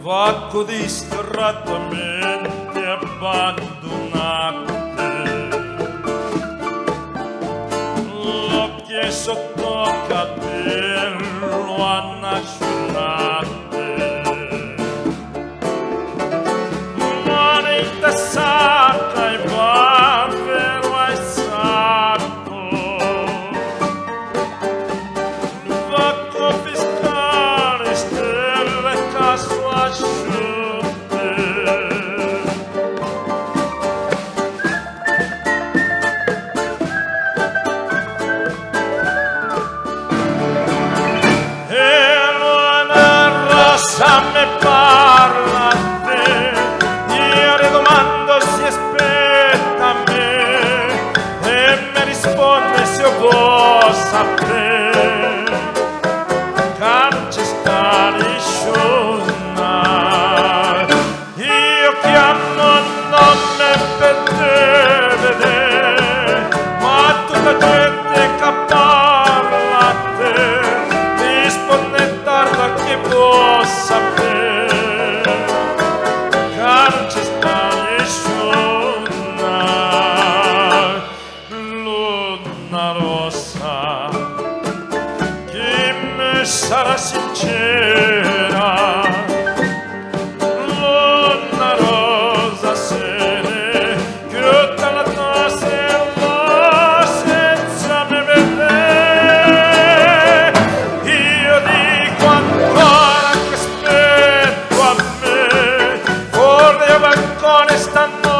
vacco distrattamente abbandonate, l'occhio sotto capello annasciolate, mani intassata e barbero ai sacco, vacco fiscale, stelle caso asciutte, e l'una rosa me parla a te, io le domando si aspetta a me e mi risponde se io vuoi sapere che ci sta lisciona. Io chiamo il nome per te vedere, ma tutta gente che parla a te risponde tarda che può sapere che ci sta lisciona. Luna rossa, chi mi sarà sincera, luna rosa sere, chiuda la tua sella senza me vedere. Io dico ancora che aspetto a me, fuori dal balcone stanno